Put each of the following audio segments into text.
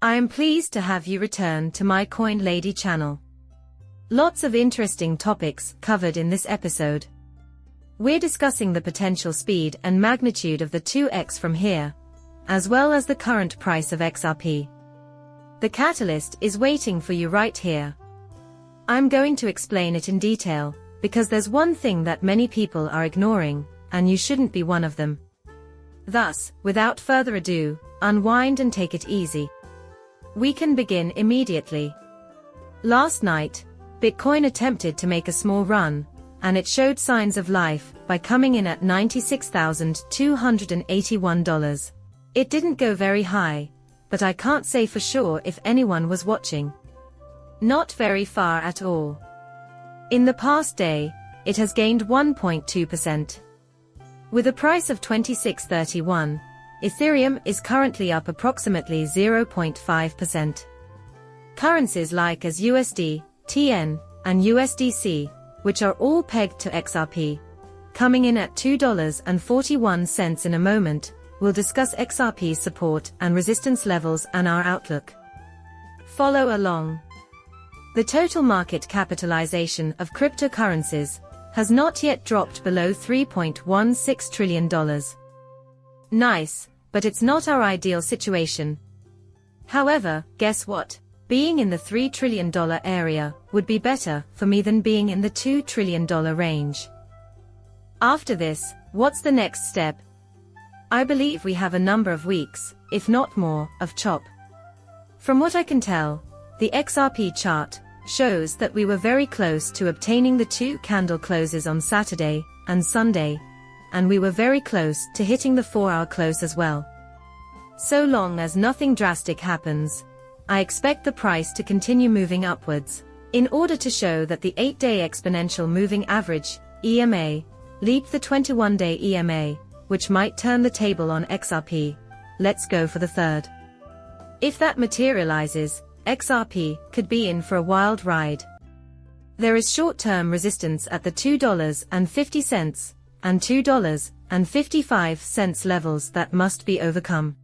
I am pleased to have you return to my Coin Lady channel. Lots of interesting topics covered in this episode. We're discussing the potential speed and magnitude of the 2x from here, as well as the current price of XRP. The catalyst is waiting for you right here. I'm going to explain it in detail, because there's one thing that many people are ignoring, and you shouldn't be one of them. Thus, without further ado, unwind and take it easy. We can begin immediately. Last night, Bitcoin attempted to make a small run, and it showed signs of life by coming in at $96,281. It didn't go very high, but I can't say for sure if anyone was watching. Not very far at all. In the past day, it has gained 1.2%. With a price of $26.31, Ethereum is currently up approximately 0.5%. Currencies like as USD, TN, and USDC, which are all pegged to XRP, coming in at $2.41 in a moment, we'll discuss XRP's support and resistance levels and our outlook. Follow along. The total market capitalization of cryptocurrencies has not yet dropped below $3.16 trillion. Nice, but it's not our ideal situation. However, guess what? Being in the $3 trillion area would be better for me than being in the $2 trillion range. After this, what's the next step? I believe we have a number of weeks, if not more, of chop. From what I can tell, the XRP chart shows that we were very close to obtaining the 2 candle closes on Saturday and Sunday, and we were very close to hitting the 4-hour close as well. So long as nothing drastic happens, I expect the price to continue moving upwards, in order to show that the 8-day exponential moving average, EMA, leaped the 21-day EMA, which might turn the table on XRP. Let's go for the third. If that materializes, XRP could be in for a wild ride. There is short-term resistance at the $2.50 and $2.55 levels that must be overcome.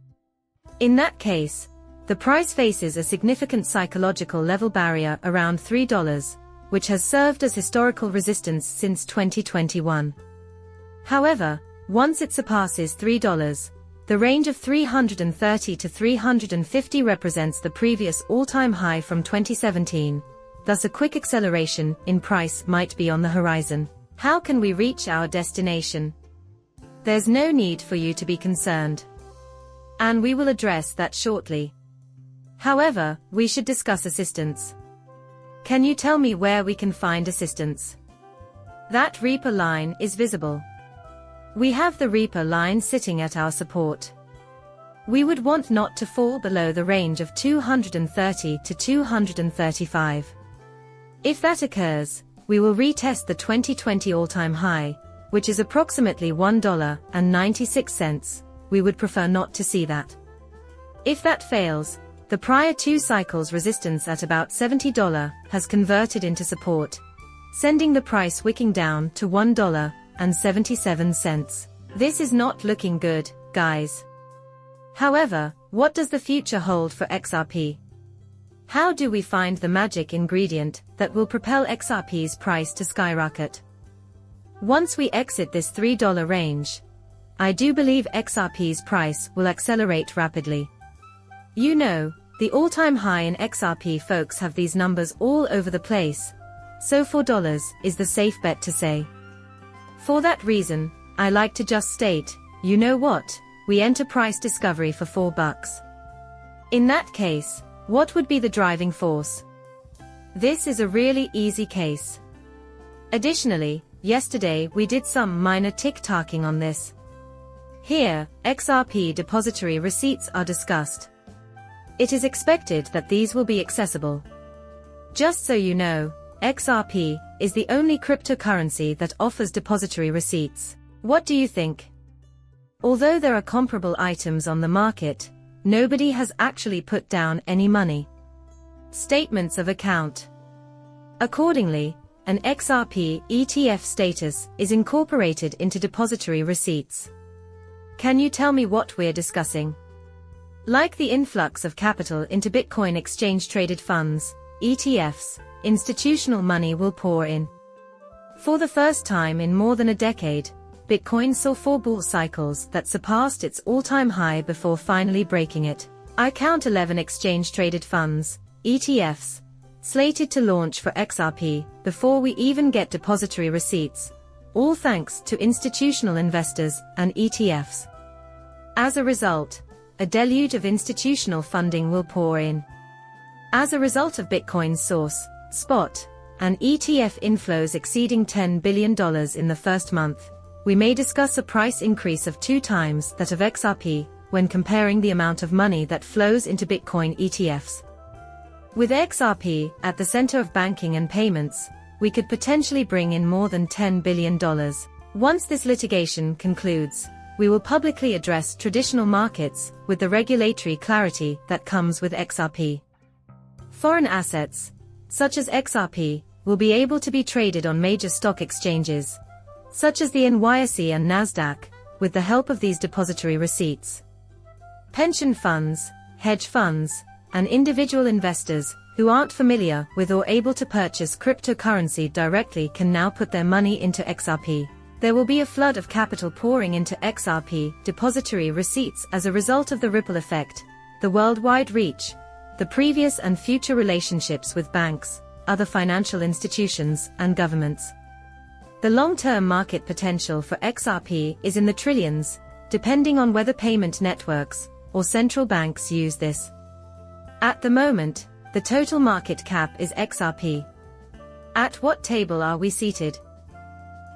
In that case, the price faces a significant psychological level barrier around $3, which has served as historical resistance since 2021. However, once it surpasses $3, the range of 330 to 350 represents the previous all-time high from 2017, thus a quick acceleration in price might be on the horizon. How can we reach our destination? There's no need for you to be concerned. And we will address that shortly. However, we should discuss assistance. Can you tell me where we can find assistance? That Reaper line is visible. We have the Reaper line sitting at our support. We would want not to fall below the range of 230 to 235. If that occurs, we will retest the 2020 all-time high, which is approximately $1.96. We would prefer not to see that. If that fails, the prior 2 cycles resistance at about $70 has converted into support, sending the price wicking down to $1.77. This is not looking good, guys. However, what does the future hold for XRP? How do we find the magic ingredient that will propel XRP's price to skyrocket? Once we exit this $3 range, I do believe XRP's price will accelerate rapidly. You know, the all-time high in XRP folks have these numbers all over the place, so $4 is the safe bet to say. For that reason, I like to just state, you know what, we enter price discovery for $4. In that case, what would be the driving force? This is a really easy case. Additionally, yesterday we did some minor tick-tocking on this. Here, XRP depository receipts are discussed. It is expected that these will be accessible. Just so you know, XRP is the only cryptocurrency that offers depository receipts. What do you think? Although there are comparable items on the market, nobody has actually put down any money. Statements of account. Accordingly, an XRP ETF status is incorporated into depository receipts. Can you tell me what we're discussing? Like the influx of capital into Bitcoin exchange-traded funds, ETFs, institutional money will pour in. For the first time in more than a decade, Bitcoin saw 4 bull cycles that surpassed its all-time high before finally breaking it. I count 11 exchange-traded funds, ETFs, slated to launch for XRP before we even get depository receipts, all thanks to institutional investors and ETFs. As a result, a deluge of institutional funding will pour in. As a result of Bitcoin's source, spot, and ETF inflows exceeding $10 billion in the first month, we may discuss a price increase of 2 times that of XRP when comparing the amount of money that flows into Bitcoin ETFs. With XRP at the center of banking and payments, we could potentially bring in more than $10 billion. Once this litigation concludes, we will publicly address traditional markets with the regulatory clarity that comes with XRP. Foreign assets, such as XRP, will be able to be traded on major stock exchanges, such as the NYSE and Nasdaq, with the help of these depository receipts. Pension funds, hedge funds, and individual investors who aren't familiar with or able to purchase cryptocurrency directly can now put their money into XRP. There will be a flood of capital pouring into XRP depository receipts as a result of the ripple effect, the worldwide reach, the previous and future relationships with banks, other financial institutions, and governments. The long-term market potential for XRP is in the trillions, depending on whether payment networks or central banks use this. At the moment, the total market cap is XRP. At what table are we seated?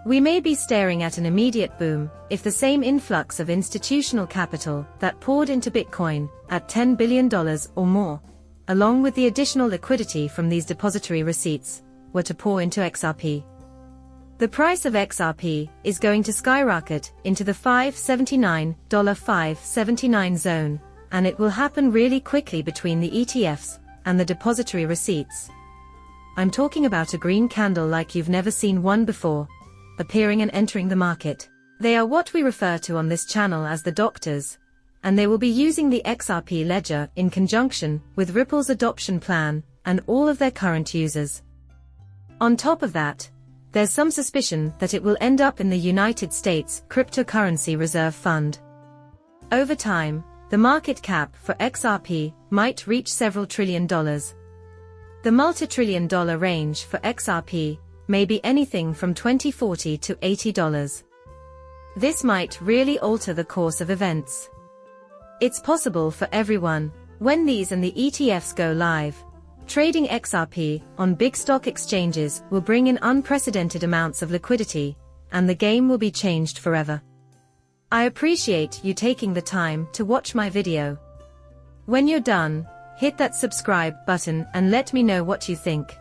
We may be staring at an immediate boom if the same influx of institutional capital that poured into Bitcoin at $10 billion or more, along with the additional liquidity from these depository receipts, were to pour into XRP. The price of XRP is going to skyrocket into the $579 zone, and it will happen really quickly between the ETFs and the depository receipts. I'm talking about a green candle like you've never seen one before, appearing and entering the market. They are what we refer to on this channel as the doctors, and they will be using the XRP ledger in conjunction with Ripple's adoption plan and all of their current users. On top of that, there's some suspicion that it will end up in the United States Cryptocurrency Reserve Fund. Over time, the market cap for XRP might reach several $1 trillion. The multi-trillion-dollar range for XRP may be anything from $20-40 to $80. This might really alter the course of events. It's possible for everyone. When these and the ETFs go live, trading XRP on big stock exchanges will bring in unprecedented amounts of liquidity, and the game will be changed forever. I appreciate you taking the time to watch my video. When you're done, hit that subscribe button and let me know what you think.